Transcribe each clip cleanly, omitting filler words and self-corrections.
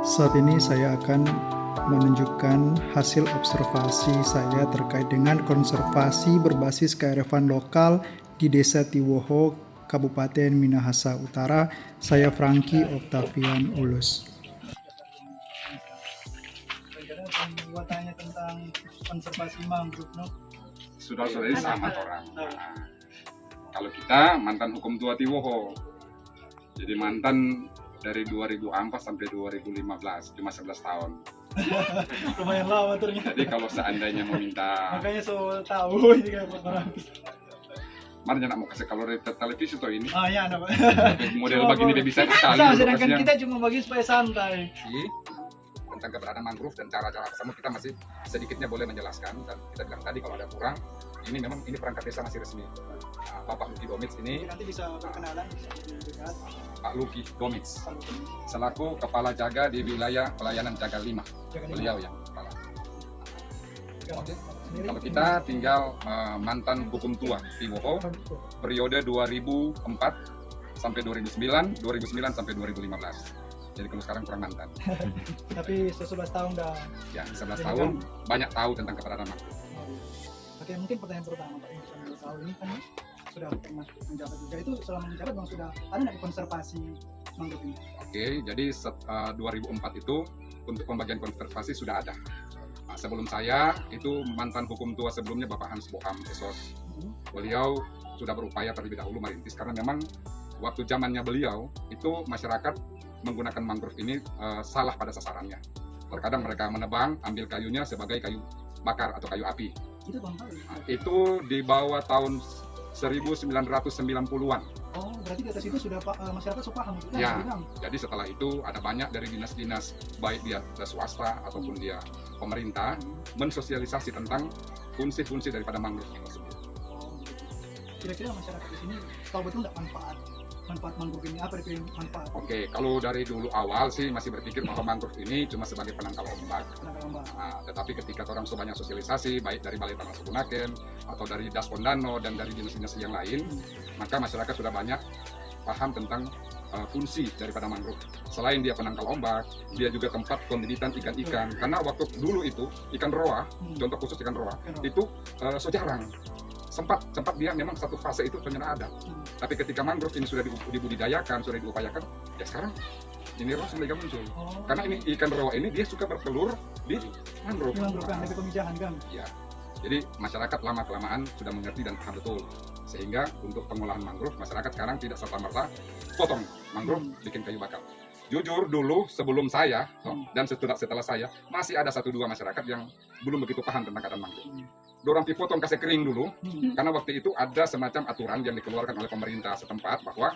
Saat ini saya akan menunjukkan hasil observasi saya terkait dengan konservasi berbasis kearifan lokal di Desa Tiwoho, Kabupaten Minahasa Utara. Saya Franky Octavian Ulus. Tanya tentang konservasi mangrove, no? Saudara-saudari sama orang. Nah, kalau kita mantan hukum tua Tiwoho, jadi mantan dari 2004 sampai 2015, cuma 11 tahun. Lumayan lama ternyata. Jadi kalau seandainya mau minta, Makanya so tahu ini kayak orang. mana nak mau kasih kalau dari televisi tuh ini, Ya, ada Pak. model begini dia bisa sekali. Sedangkan lokasinya. kita cuma bagi supaya santai. Tentang keberadaan mangrove dan cara-cara bersama kita masih sedikitnya boleh menjelaskan, dan kita bilang tadi kalau ada kurang, ini memang ini perangkat desa masih resmi. Bapak Luki Domits ini, Nanti bisa perkenalan, bisa dekat. Pak Luki Domits selaku kepala jaga di wilayah pelayanan jaga 5, beliau yang kepala. Oke. Kalau kita tinggal mantan hukum tua Tiwoho periode 2004 sampai 2009, 2009 sampai 2015. Jadi kalau sekarang kurang mantan. Tapi 11 tahun dah. Ya, 11 tahun banyak tahu tentang keberadaan mangrove. Oke, mungkin pertanyaan pertama Pak, yang sudah tahu ini kan sudah pernah menjabat juga. Itu selama menjabat Bang sudah ada nggak konservasi mangrove ini? Oke, jadi 2004 itu untuk pembagian konservasi sudah ada. Nah, sebelum saya itu mantan hukum tua sebelumnya Bapak Hans Boham Esos. Beliau sudah berupaya terlebih dahulu merintis karena memang waktu zamannya beliau itu masyarakat menggunakan mangrove ini salah pada sasarannya. Terkadang mereka menebang, ambil kayunya sebagai kayu bakar atau kayu api. Itu Bang tahu. Nah, itu di bawah tahun 1990-an. Oh, berarti di atas itu sudah masyarakat sudah paham itu kan? Ya, Bilang. jadi setelah itu ada banyak dari dinas-dinas baik dia swasta ataupun dia pemerintah mensosialisasi tentang fungsi-fungsi daripada mangrove tersebut. Oh, gitu. Kira-kira masyarakat di sini tahu betul nggak manfaat mangrove ini, apa itu manfaat Oke, kalau dari dulu awal sih masih berpikir bahwa mangrove ini cuma sebagai penangkal ombak. penangkal ombak? Nah, tetapi ketika orang sudah banyak sosialisasi, baik dari Balai Taman Subunaken atau dari Das Pondano dan dari dinas-dinas yang lain, maka masyarakat sudah banyak paham tentang fungsi daripada mangrove. Selain dia penangkal ombak, dia juga tempat pembibitan ikan-ikan. Karena waktu dulu itu ikan roa, contoh khusus ikan roa, itu so jarang. Sempat dia memang satu fase itu ternyata ada. Tapi ketika mangrove ini sudah dibudidayakan, sudah diupayakan, ya sekarang ini roa sudah muncul. Karena ini ikan roa ini dia suka bertelur di mangrove. Mangrove kan, ada pemijahan kan? Ya. Jadi masyarakat lama-kelamaan sudah mengerti dan paham betul. Sehingga untuk pengolahan mangrove, masyarakat sekarang tidak serta-merta potong mangrove bikin kayu bakar. Jujur dulu sebelum saya dan setelah saya masih ada 1-2 masyarakat yang belum begitu paham tentang keadaan mangrove. Dorang dipotong kasih kering dulu, karena waktu itu ada semacam aturan yang dikeluarkan oleh pemerintah setempat bahwa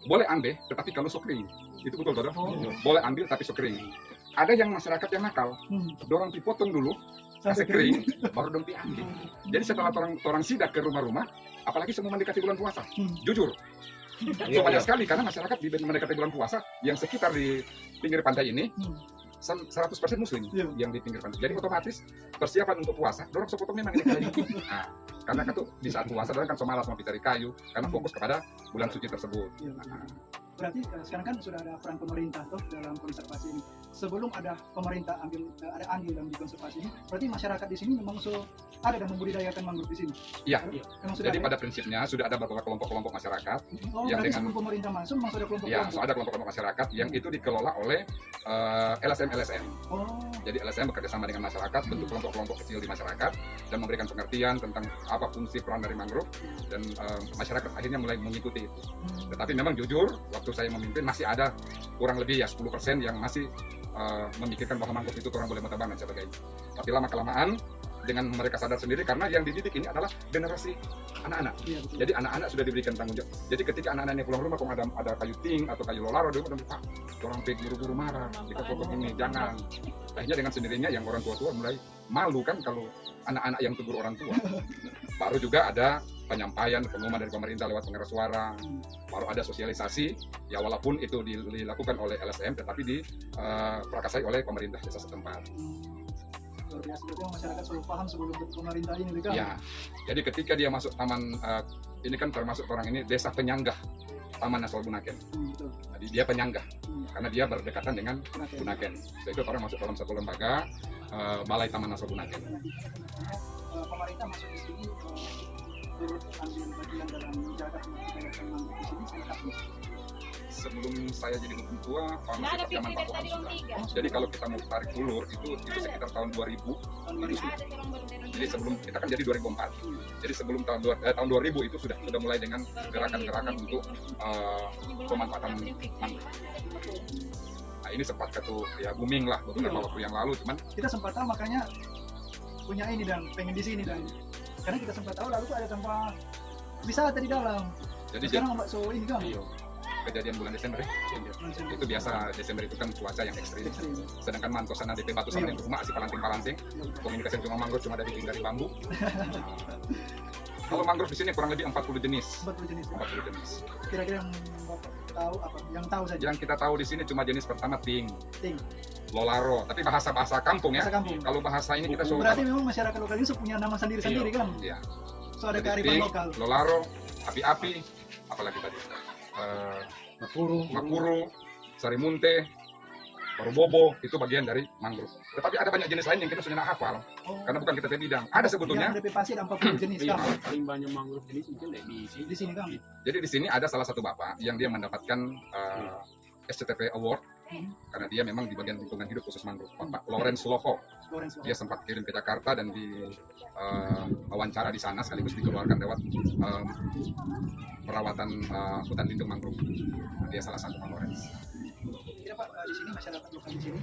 boleh ambil, tetapi kalau so kering. Itu betul, Dodo? Boleh ambil tapi so kering. Ada yang masyarakat yang nakal, dorang dipotong dulu, kasih kering, baru dong diambil. Jadi setelah orang sidak ke rumah-rumah, apalagi semua mendekati bulan puasa, jujur. So banyak sekali karena masyarakat di mendekati bulan puasa yang sekitar di pinggir pantai ini 100% muslim yang di pinggir pantai. Jadi otomatis persiapan untuk puasa, dorang so potong memang ini kayu. Nah, karena kan tuh di saat puasa dorang kan so malas mau cari kayu karena fokus kepada bulan suci tersebut. Berarti sekarang kan sudah ada peran pemerintah tuh dalam konservasi ini. Sebelum ada pemerintah ada andil dalam konservasi ini, berarti masyarakat di sini memang ada dan membudidayakan mangrove di sini. Iya. Jadi ada, pada prinsipnya sudah ada beberapa kelompok-kelompok masyarakat yang dengan sebelum pemerintah masuk memang sudah kelompok-kelompok. Ya, so ada kelompok-kelompok masyarakat yang itu dikelola oleh LSM. Jadi LSM bekerja sama dengan masyarakat, bentuk kelompok-kelompok kecil di masyarakat dan memberikan pengertian tentang apa fungsi peran dari mangrove dan masyarakat akhirnya mulai mengikuti itu. Tetapi memang jujur waktu saya memimpin masih ada kurang lebih ya 10% yang masih memikirkan bahwa mangrove itu orang boleh menebang dan sebagainya. Tapi lama-kelamaan dengan mereka sadar sendiri karena yang dididik ini adalah generasi anak-anak. Jadi anak-anak sudah diberikan tanggung jawab. Jadi ketika anak-anaknya pulang rumah kalau ada kayu ting atau kayu lolaro dia udah Pak, orang guru-guru marah, kita pokok ini jangan. Akhirnya dengan sendirinya yang orang tua-tua mulai malu kan kalau anak-anak yang tegur orang tua. Baru juga ada penyampaian pengumuman dari pemerintah lewat pengeras suara, baru ada sosialisasi ya walaupun itu dilakukan oleh LSM tetapi diperakasai oleh pemerintah desa setempat. Biasa masyarakat selalu paham sebelum pemerintah ini kan? Ya, jadi ketika dia masuk taman ini kan termasuk orang ini desa penyanggah Taman Nasional Bunaken. Betul. Jadi dia penyangga karena dia berdekatan dengan Bunaken. Bunaken. Setelah itu orang masuk dalam satu lembaga Balai Taman Nasional Bunaken. Pemerintah masuk di sini turut ambil bagian dalam menjaga kemerdekaan mangrove di sini sangat aktif. Sebelum saya jadi hukum tua, Nggak masih ada pas zaman pikir Pak dari Wahab orang sudah. tiga. Jadi kalau kita mau tarik ulur itu sekitar tahun 2000 itu sudah. Ada orang baru dari Jadi sebelum kita kan jadi 2004. Jadi sebelum tahun 2000 itu sudah mulai dengan gerakan-gerakan untuk pemanfaatan mangrove. Nah ini sempat ya booming lah beberapa waktu yang lalu, cuman Kita sempat tahu makanya punya ini dan pengen di sini dan karena kita sempat tahu lalu tuh ada tempat wisata di dalam. jadi Sekarang Mbak So ini kan kejadian bulan Desember ya, itu biasa Desember itu kan cuaca yang ekstrim. ekstrim. Sedangkan manto sana DP batu sama yang rumah masih palanting-palanting, komunikasi cuma mangrove cuma dari bambu. Kalau mangrove di sini kurang lebih 40 jenis. 40 jenis. 40 jenis. Kira-kira yang Bapak tahu apa? Yang tahu saja. Yang kita tahu di sini cuma jenis pertama ting, Ting. lolaro, tapi bahasa kampung ya. Bahasa kampung. Kalau bahasa ini kita suruh Berarti memang masyarakat lokal ini punya nama sendiri-sendiri kan? Iya. So ada Jadi kearifan ting, lokal. lolaro, api-api, apalagi tadi makuru, sarimunte, parubobo, itu bagian dari mangrove. Tetapi ada banyak jenis lain yang kita sudah tidak hafal, Oh, karena bukan kita bidang. Ada sebetulnya. yang DP Pasir ada 40 jenis Iya, kan? paling banyak mangrove jenis mungkin di sini. Di sini kan? Jadi di sini ada salah satu bapak yang dia mendapatkan SCTV Award karena dia memang di bagian lingkungan hidup khusus mangrove. Bapak Lawrence Loho, Lorenzo. dia sempat kirim ke Jakarta dan di wawancara di sana sekaligus dikeluarkan lewat perawatan hutan lindung mangrove. Dia salah satu Pak Lawrence. Kira Pak di sini masyarakat lokal di sini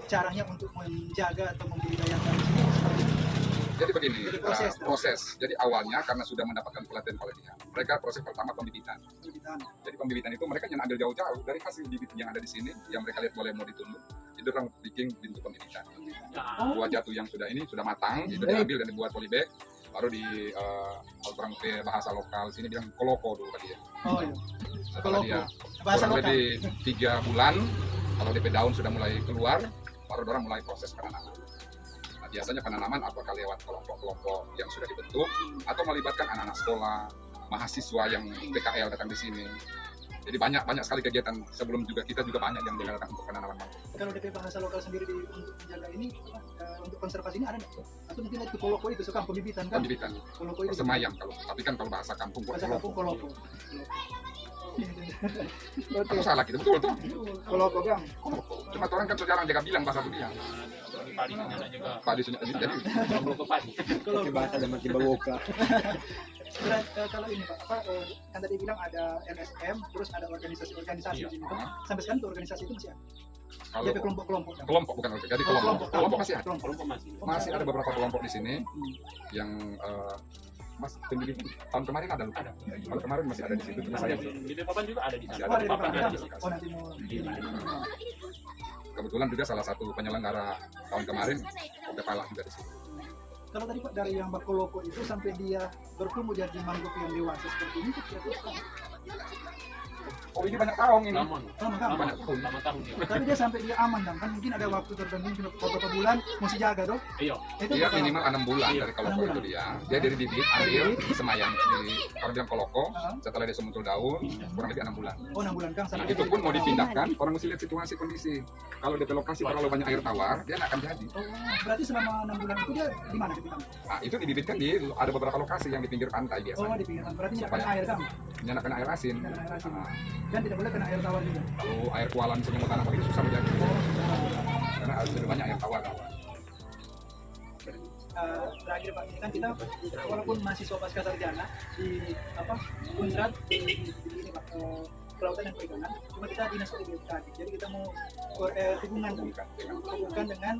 caranya untuk menjaga atau membudidayakan di sini seperti Jadi begini, Jadi proses. Jadi awalnya karena sudah mendapatkan pelatihan, mereka proses pertama pembibitan. pembibitan. Jadi pembibitan itu mereka yang ambil jauh-jauh dari hasil bibit yang ada di sini, yang mereka lihat boleh mau ditumbuh, itu orang bikin bentuk pembibitan. Oh, Buah jatuh yang sudah matang, itu diambil dan dibuat polybag, baru di kalau orang pakai bahasa lokal sini bilang koloko dulu tadi ya. oh iya. Setelah Koloko. dia Bahasa kurang lokal. lebih 3 bulan, kalau DP daun sudah mulai keluar, baru orang mulai proses penanaman. Nah, biasanya penanaman apakah lewat kelompok-kelompok yang sudah dibentuk, atau melibatkan anak-anak sekolah, mahasiswa yang PKL datang di sini. Jadi banyak sekali kegiatan. Sebelum juga kita juga banyak yang datang untuk penanaman mangrove. Kalau DP bahasa lokal sendiri untuk menjaga ini untuk konservasi ini ada nggak? Atau mungkin itu koloko itu suka pembibitan kan? Pembibitan, Koloko itu semayam tapi kan kalau bahasa kampung bahasa kampung koloko. Aku salah gitu, betul tuh. Koloko kan? Cuma orang kan jarang jaga bilang bahasa dunia. Padi ada juga. Padi jadi Mangrove ke padi. Koloko. bahasa zaman Cibawoka. Kalau ini Pak, kan tadi bilang ada LSM, terus ada organisasi-organisasi Iya. di sini. Kan? Sampai sekarang tuh organisasi itu masih ada. kalau DP kelompok-kelompok. kan? kelompok bukan jadi Oh, kelompok masih ada. Kelompok masih. Masih ada beberapa kelompok di sini yang Mas sendiri tahun kemarin ada lupa. Tahun kemarin masih ada di situ, cuma saya belum. Di papan juga ada di Masih sana. ada. Oh, ada di Papan Papan. ada di sana. Oh, nanti mau Kebetulan juga salah satu penyelenggara tahun kemarin Kepala juga di situ. Kalau tadi Pak dari yang bakoloko itu sampai dia bertumbuh jadi mangrove yang dewasa seperti ini kira-kira Oh ini banyak tahun ini. Lama. lama kan? Banyak tahun. Lama tahun. Tapi dia sampai dia aman kan mungkin ada waktu tertentu beberapa bulan mesti jaga dong. Iya. Itu Dia bakal- minimal 6 bulan Iya. dari koloko itu dia. Dia dari bibit ambil semayam di kalau bilang koloko. Ah. Setelah dia muncul daun kurang lebih 6 bulan. Oh 6 bulan kan Nah, sampai itu pun mau dipindahkan, orang mesti lihat situasi kondisi. Kalau di lokasi terlalu banyak air tawar, dia nggak akan jadi. Oh, berarti selama 6 bulan itu dia di mana ketika? Nah, itu dibibitkan di ada beberapa lokasi yang di pinggir pantai Oh, biasanya. di pinggiran. Berarti nggak Supaya- kena air kan? Dia nggak kena air asin. Nggak kena air asin. Nah, Dan tidak boleh kena air tawar juga. kalau air kualan senyumut tanah begitu susah menjadi. Karena harus lebih banyak air tawar. Terakhir Pak, ini kan kita walaupun mahasiswa pasca sarjana di apa Unsrat di ini Pak kelautan dan perikanan, cuma kita dinas pendidikan. Jadi kita mau hubungkan dengan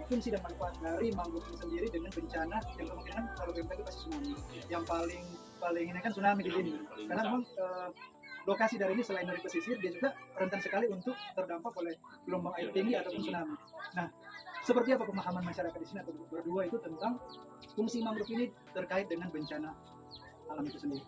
fungsi dan manfaat dari mangrove itu sendiri dengan bencana yang kemungkinan kalau BMKG pasti tsunami. Yang paling ini kan tsunami di sini. Karena memang lokasi dari ini selain dari pesisir dia juga rentan sekali untuk terdampak oleh gelombang air tinggi ataupun tsunami. Nah, seperti apa pemahaman masyarakat di sini atau berdua itu tentang fungsi mangrove ini terkait dengan bencana alam itu sendiri?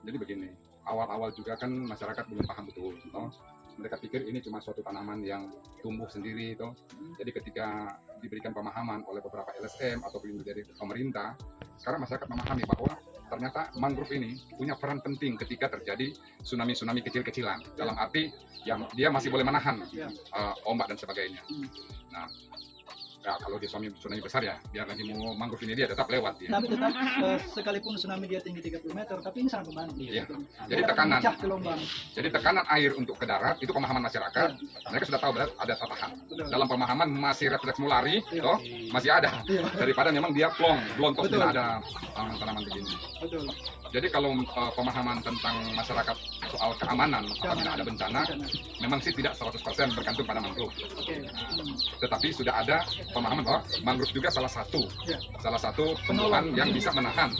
Jadi begini, awal-awal juga kan masyarakat belum paham betul. Toh. Mereka pikir ini cuma suatu tanaman yang tumbuh sendiri. Toh. Jadi ketika diberikan pemahaman oleh beberapa LSM atau pelindung dari pemerintah, sekarang masyarakat memahami bahwa ternyata mangrove ini punya peran penting ketika terjadi tsunami-tsunami kecil-kecilan. Dalam arti yang dia masih boleh menahan ombak dan sebagainya. Nah, ya, kalau di tsunami besar ya, biar lagi mau mangrove ini dia tetap lewat dia. Tapi tetap sekalipun tsunami dia tinggi 30 meter, tapi ini sangat membantu. Iya. Gitu. Jadi Dia tekanan. memecah gelombang. Jadi tekanan air untuk ke darat itu pemahaman masyarakat. Mereka sudah tahu berarti ada tatahan. Betul. Dalam pemahaman masih refleks mau lari, Iya. toh masih ada. Iya. Daripada memang dia blontos Betul. tidak ada tanaman begini. Betul. Jadi kalau pemahaman tentang masyarakat soal keamanan apabila ada bencana, memang sih tidak 100% bergantung pada mangrove. Oke. Tetapi sudah ada pemahaman bahwa mangrove juga salah satu tumbuhan yang bisa menahan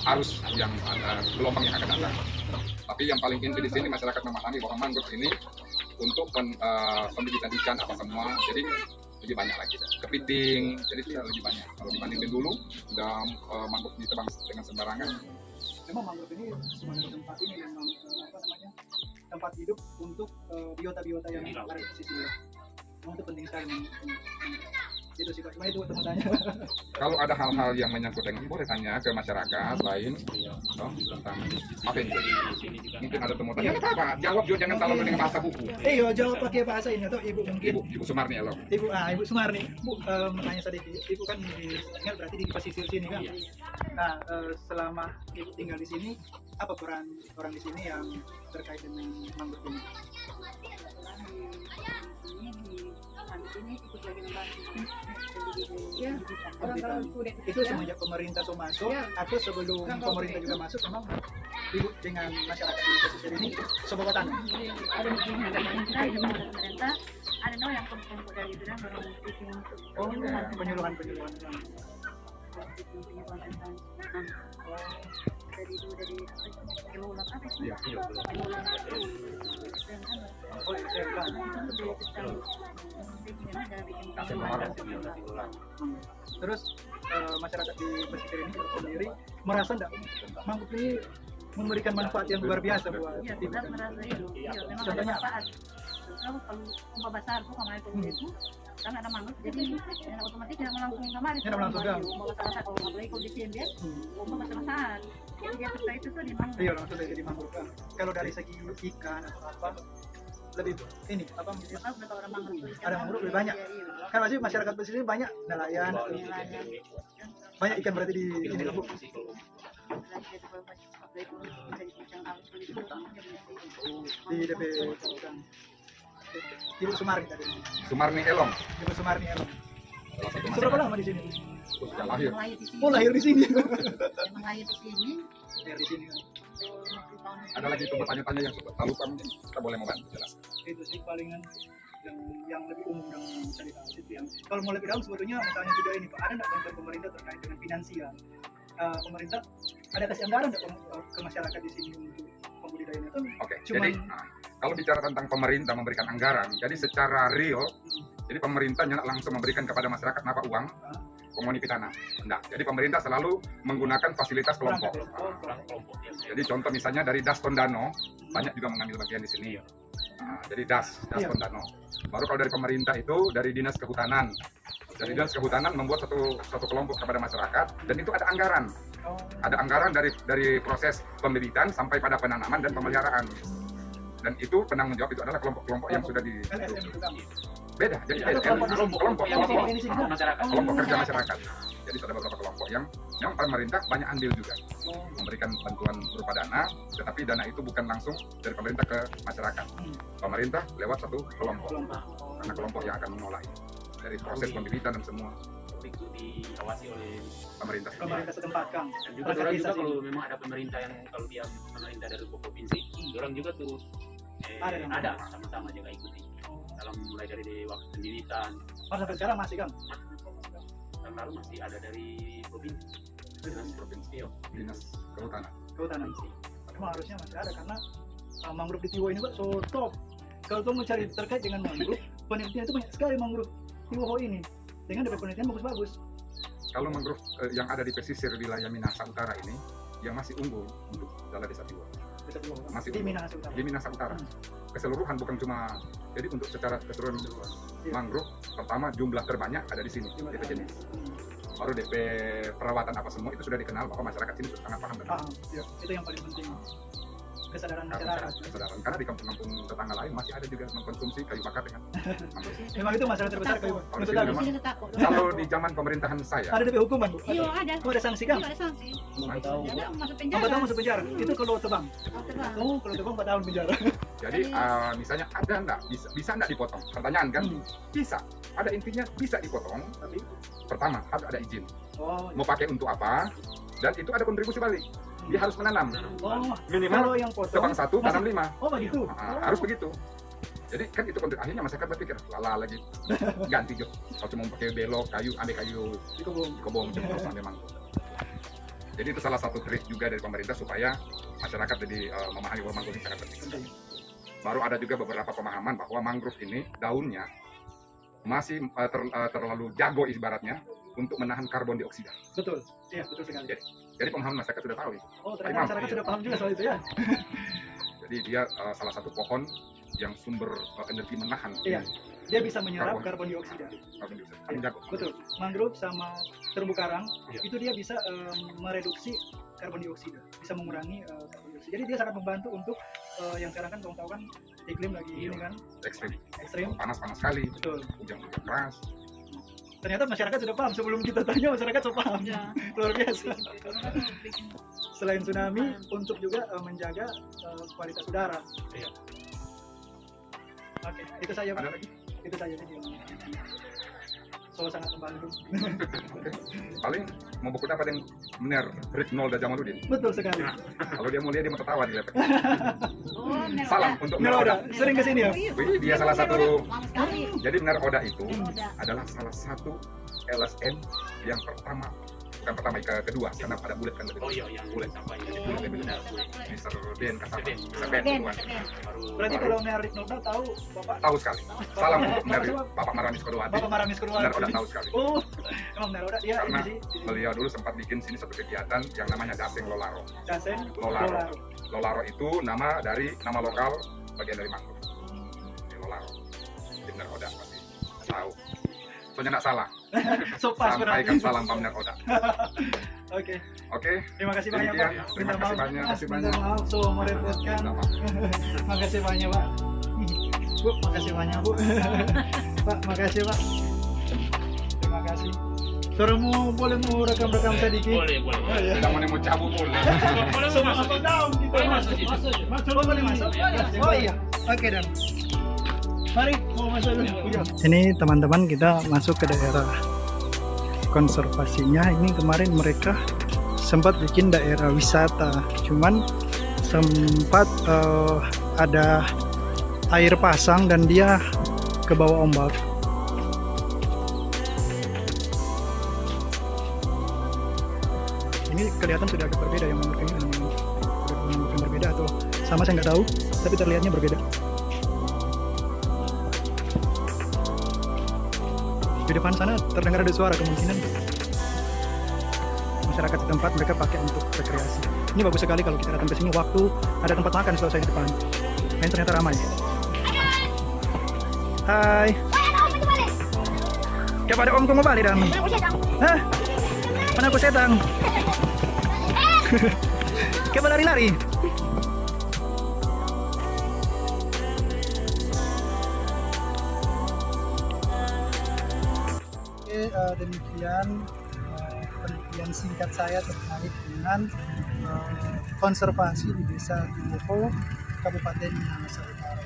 arus yang ada, gelombang yang akan datang. Tapi yang paling inti di sini masyarakat memahami bahwa mangrove ini untuk pembibitan ikan apa semua, jadi lebih banyak lagi. Kepiting, jadi sudah lebih banyak. Kalau dibandingin dulu, sudah mangrove ditebang dengan sembarangan. Memang mangrove ini sebagai tempat ini memang tempat hidup untuk biota-biota yang ada di sisi. Memang itu penting sekali. Itu sih Pak, cuma itu teman tanya. Kalau ada hal-hal yang menyangkut dengan boleh tanya ke masyarakat lain tentang apa yang jadi. Mungkin ada temu tanya, apa? Jawab juga jangan terlalu dengan bahasa buku. Yo jawab pakai bahasa ini atau Ibu mungkin. Ibu Sumarni ya loh. Ibu Sumarni, Bu menanya sedikit. Ibu kan tinggal berarti di pesisir sini kan. Nah, selama Ibu tinggal di sini, apa peran orang di sini yang terkait dengan mangrove ini? Di sini ikut lagi membantu. Ya, itu semenjak pemerintah tuh masuk atau sebelum pemerintah juga masuk, memang Ibu dengan masyarakat di pesisir ini sebuah tanah. Ada mungkin ada pemerintah, ada no yang kelompok dari itu dan baru bikin untuk Penyuluhan. penyuluhan tentang dari itu dari kelola apa itu? Iya, iya. Kelola Oh, SMK. Terus masyarakat di pesisir ini sendiri merasa enggak mangrove ini memberikan manfaat yang luar biasa buat Iya, Ibu? kita merasa itu. Iya, memang ada Contohnya manfaat. Kalau umpah besar tuh kemarin itu kan ada mangrove, jadi otomatis yang langsung kemarin. Yang langsung kan? Umpah besar kalau nggak boleh kondisi dia, umpah besar. Jadi dia suka itu tuh di mangrove. Iya, langsung dari mangrove kan. Kalau dari segi ikan atau apa lebih ini apa Kalau udah tahu ada mangrove tuh, ada mangrove lebih banyak. Kan masih masyarakat pesisir ini banyak nelayan, banyak ikan berarti di sini Bu. Di DP Kabupaten. Ibu Sumarni tadi. Sumarni Elong. Ibu Sumarni Elong. Salah satu Sudah berapa masyarakat. lama di sini? Sudah lahir. Oh, lahir di sini. Emang lahir di sini. Lahir di sini. Ada lagi tuh bertanya-tanya yang sudah tahu kan kita boleh membantu jelaskan. Itu sih palingan yang lebih umum yang bisa dibahas itu yang kalau mau lebih dalam sebetulnya misalnya juga ini Pak, ada nggak bantuan pemerintah terkait dengan finansial? Pemerintah ada kasih anggaran nggak ke masyarakat di sini untuk pembudidayaan itu? Oke, Cuman- jadi kalau bicara tentang pemerintah memberikan anggaran, jadi secara real, jadi pemerintah nggak langsung memberikan kepada masyarakat napa uang, komuniti tanah. Enggak. Jadi pemerintah selalu menggunakan fasilitas kelompok. Orang kelompok ya. Jadi contoh misalnya dari Das Tondano, banyak juga mengambil bagian di sini. Jadi Das Iya. Tondano. Baru kalau dari pemerintah itu dari Dinas Kehutanan. Dari Dinas Kehutanan membuat satu kelompok kepada masyarakat dan itu ada anggaran. Oh, Ada anggaran dari proses pembibitan sampai pada penanaman dan pemeliharaan. Dan itu penanggung jawab itu adalah kelompok-kelompok yang sudah di LSM juga. beda. Jadi Ada kelompok Kelompok ini sih kan? masyarakat. kelompok kerja masyarakat. Jadi ada beberapa kelompok yang pemerintah banyak ambil juga memberikan bantuan berupa dana, tetapi dana itu bukan langsung dari pemerintah ke masyarakat. Pemerintah lewat satu kelompok, karena kelompok yang akan mengolah itu. Dari proses pembibitan dan semua Itu diawasi oleh pemerintah. Pemerintah setempat Kang. dan juga orang juga kalau memang ada pemerintah yang kalau dia pemerintah dari provinsi, orang juga tuh ada sama-sama juga ikuti dalam mulai dari waktu pendidikan. Oh, sampai sekarang masih Kang? Tahun lalu masih ada dari provinsi, dinas provinsi ya. Dinas Kehutanan. Kehutanan. Memang harusnya masih ada karena mangrove di Tiwo ini Pak so top. Kalau kamu mencari terkait dengan mangrove, penelitian itu banyak sekali mangrove Tiwo ini. Dengan dapat penelitian bagus-bagus. Kalau mangrove yang ada di pesisir wilayah Minahasa Utara ini yang masih unggul untuk dalam desa Tiwo. Desa Tiwo. Masih Di unggul. Minahasa Utara. Di Minahasa Utara. Keseluruhan bukan cuma jadi untuk secara keseluruhan Iya. mangrove pertama jumlah terbanyak ada di sini di jenis. baru DP perawatan apa semua itu sudah dikenal bahwa masyarakat sini sudah sangat paham tentang Paham, ya, itu yang paling penting. Kesadaran masyarakat. kesadaran. Karena di kampung-kampung tetangga lain masih ada juga mengkonsumsi kayu bakar dengan mangrove. Memang itu masalah terbesar kayu. Kalau Betul sini tadi. memang- Di sini takut. Kalau di zaman pemerintahan saya, Ada DP hukuman, Bu? Iya ada. Oh, ada sanksi kan? Iya ada sanksi. tahu. Ada masuk 4 penjara. tahun masuk penjara. Itu kalau tebang. Oh, terbang. Oh, kalau tebang 4 tahun penjara. jadi misalnya ada nggak bisa nggak dipotong? Pertanyaan kan? Bisa. Ada intinya bisa dipotong, tapi pertama harus ada izin. Oh, Mau pakai untuk apa? Dan itu ada kontribusi balik. Dia harus menanam. oh, Minimal kalau yang potong. tebang 1 tanam 5. Oh, begitu. Harus begitu. Jadi kan itu akhirnya masyarakat berpikir lala lagi ganti jo. Kalau cuma pakai belok kayu, ambil kayu Di kebun. kebong terus ambil mangrove. Jadi itu salah satu trik juga dari pemerintah supaya masyarakat jadi memahami bahwa mangrove ini sangat penting. Penting. Baru ada juga beberapa pemahaman bahwa mangrove ini daunnya masih terlalu jago ibaratnya untuk menahan karbon dioksida. Betul. Iya, betul sekali. Jadi pemahaman masyarakat sudah tahu itu. Oh, ternyata Imam, masyarakat iya. sudah paham juga soal itu ya. Jadi dia salah satu pohon yang sumber energi menahan Iya. Dia bisa menyerap karbon dioksida. karbon dioksida. Paling jago. Betul. Mangrove sama terumbu karang Iya. itu dia bisa mereduksi karbon dioksida, bisa mengurangi karbon dioksida. Jadi dia sangat membantu untuk yang sekarang kan kamu tahu kan iklim lagi ini kan Ekstrim. ekstrim. Panas sekali, Betul. hujan-hujan keras. Ternyata masyarakat sudah paham sebelum kita tanya, masyarakat sudah paham. Ya. Luar biasa. Orang kan bikin Selain tsunami, untuk juga menjaga kualitas udara. Iya. Oke, itu saja Pak. Ada lagi? Itu saja video. So sangat membantu. Paling mau buku apa yang benar Rizno dan Jamaluddin. Betul sekali. Kalau dia mau lihat dia mau tertawa di laptop. oh, Nel Salam Oda. untuk Nah, Benar Oda. udah sering kesini ya. Iya, Wih, dia salah satu. lama sekali. Jadi Benar Oda itu Oda. adalah salah satu LSM yang pertama, bukan pertama, kedua, karena ada bulat kan lebih Oh iya, yang bulat. apa ya? Jadi bulat lebih benar. Mr. Ben Kasama, Ben. Mr. Ben Ben, kedua. Ben. Baru Berarti kalau Merit Nobel tahu Bapak Tahu sekali. Salam untuk Benar Bapak Maramis Kodowati. Bapak Maramis Benar Oda Kurwati. tahu sekali. Oh, emang Benar Oda dia Karena ini sih. Beliau dulu sempat bikin sini satu kegiatan yang namanya Daseng Lolaro. Dasen Lolaro. Lolaro itu nama dari nama lokal bagian dari mangrove. Di Lolaro. Di Benar Oda pasti tahu. Soalnya nggak salah. So pas berarti. Sampaikan salam Pak Benar Oda. Oke, Oke. terima kasih banyak Pak. Demikian. Terima Minta kasih maaf. banyak. Minta maaf so merepotkan. Minta maaf. Makasih banyak Pak. Bu, makasih banyak Bu. Pak, makasih Pak. Terima kasih. Suaramu boleh mau rekam-rekam sedikit? boleh. Oh, iya. Tidak mau cabut boleh. Semua apa down gitu. Boleh masuk, masuk. Masuk, boleh masuk. Oh iya. Oke dan. Mari mau masuk dulu. Ini teman-teman kita masuk ke daerah konservasinya. Ini kemarin mereka sempat bikin daerah wisata. Cuman sempat ada air pasang dan dia ke bawah ombak. Ini kelihatan sudah agak berbeda yang mangrove ini dengan mangrove yang berbeda atau sama saya nggak tahu, tapi terlihatnya berbeda. Di depan sana terdengar ada suara, kemungkinan masyarakat setempat mereka pakai untuk rekreasi. Ini bagus sekali kalau kita datang ke sini waktu ada tempat makan setahu saya di depan. Nah, ini ternyata ramai. Hai. Kepada Om kau mau balik dan? Hah? Mana aku setang? Coba lari-lari. Oke, demikian penelitian singkat saya terkait dengan konservasi di Desa Tiwoho, Kabupaten Minahasa Utara.